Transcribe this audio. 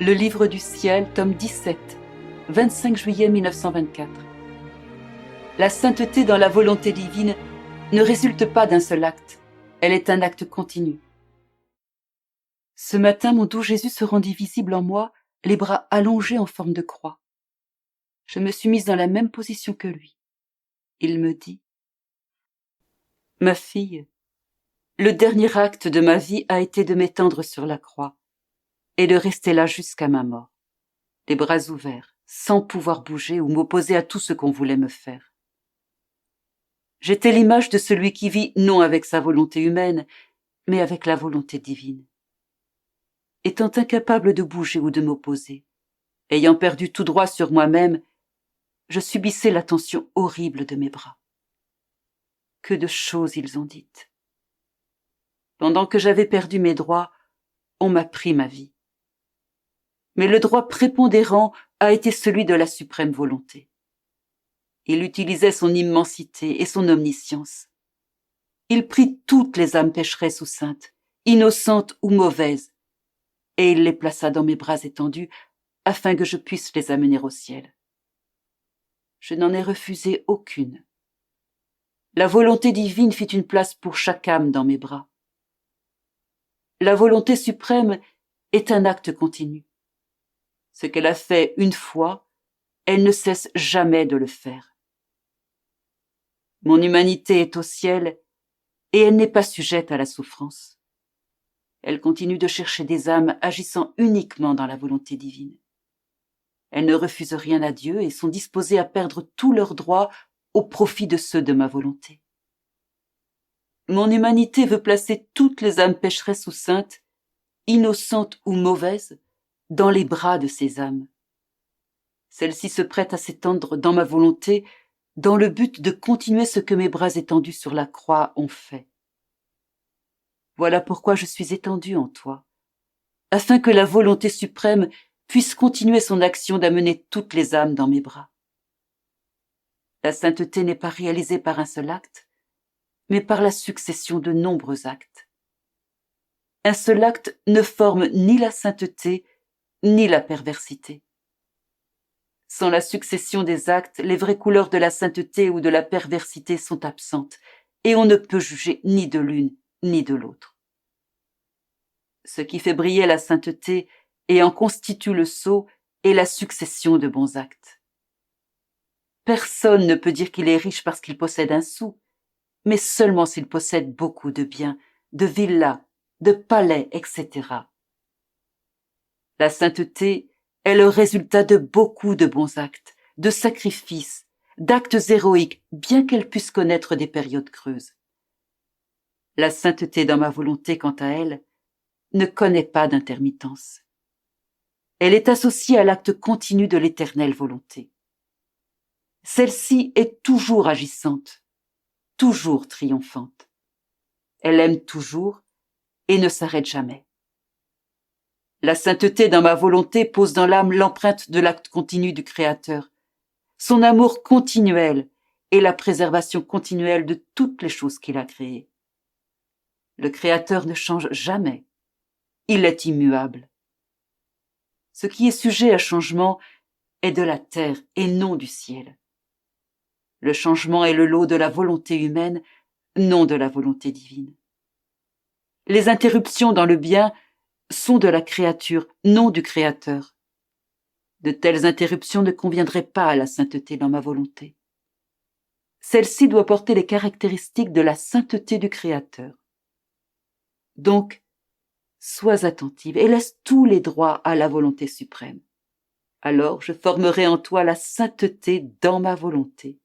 Le Livre du ciel, tome 17, 25 juillet 1924. La sainteté dans la volonté divine ne résulte pas d'un seul acte, elle est un acte continu. Ce matin, mon doux Jésus se rendit visible en moi, les bras allongés en forme de croix. Je me suis mise dans la même position que lui. Il me dit : « Ma fille, le dernier acte de ma vie a été de m'étendre sur la croix et de rester là jusqu'à ma mort, les bras ouverts, sans pouvoir bouger ou m'opposer à tout ce qu'on voulait me faire. J'étais l'image de celui qui vit non avec sa volonté humaine, mais avec la volonté divine. Étant incapable de bouger ou de m'opposer, ayant perdu tout droit sur moi-même, je subissais la tension horrible de mes bras. Que de choses ils ont dites. Pendant que j'avais perdu mes droits, on m'a pris ma vie. Mais le droit prépondérant a été celui de la suprême volonté. Il utilisait son immensité et son omniscience. Il prit toutes les âmes pécheresses ou saintes, innocentes ou mauvaises, et il les plaça dans mes bras étendus afin que je puisse les amener au ciel. Je n'en ai refusé aucune. La volonté divine fit une place pour chaque âme dans mes bras. La volonté suprême est un acte continu. Ce qu'elle a fait une fois, elle ne cesse jamais de le faire. Mon humanité est au ciel et elle n'est pas sujette à la souffrance. Elle continue de chercher des âmes agissant uniquement dans la volonté divine. Elles ne refusent rien à Dieu et sont disposées à perdre tous leurs droits au profit de ceux de ma volonté. Mon humanité veut placer toutes les âmes pécheresses ou saintes, innocentes ou mauvaises, dans les bras de ces âmes. Celles-ci se prêtent à s'étendre dans ma volonté dans le but de continuer ce que mes bras étendus sur la croix ont fait. Voilà pourquoi je suis étendue en toi, afin que la volonté suprême puisse continuer son action d'amener toutes les âmes dans mes bras. La sainteté n'est pas réalisée par un seul acte, mais par la succession de nombreux actes. Un seul acte ne forme ni la sainteté, ni la perversité. Sans la succession des actes, les vraies couleurs de la sainteté ou de la perversité sont absentes, et on ne peut juger ni de l'une ni de l'autre. Ce qui fait briller la sainteté et en constitue le sceau est la succession de bons actes. Personne ne peut dire qu'il est riche parce qu'il possède un sou, mais seulement s'il possède beaucoup de biens, de villas, de palais, etc. La sainteté est le résultat de beaucoup de bons actes, de sacrifices, d'actes héroïques, bien qu'elle puisse connaître des périodes creuses. La sainteté dans ma volonté, quant à elle, ne connaît pas d'intermittence. Elle est associée à l'acte continu de l'éternelle volonté. Celle-ci est toujours agissante, toujours triomphante. Elle aime toujours et ne s'arrête jamais. La sainteté dans ma volonté pose dans l'âme l'empreinte de l'acte continu du Créateur, son amour continuel et la préservation continuelle de toutes les choses qu'il a créées. Le Créateur ne change jamais, il est immuable. Ce qui est sujet à changement est de la terre et non du ciel. Le changement est le lot de la volonté humaine, non de la volonté divine. Les interruptions dans le bien sont de la créature, non du Créateur. De telles interruptions ne conviendraient pas à la sainteté dans ma volonté. Celle-ci doit porter les caractéristiques de la sainteté du Créateur. Donc, sois attentive et laisse tous les droits à la volonté suprême. Alors je formerai en toi la sainteté dans ma volonté.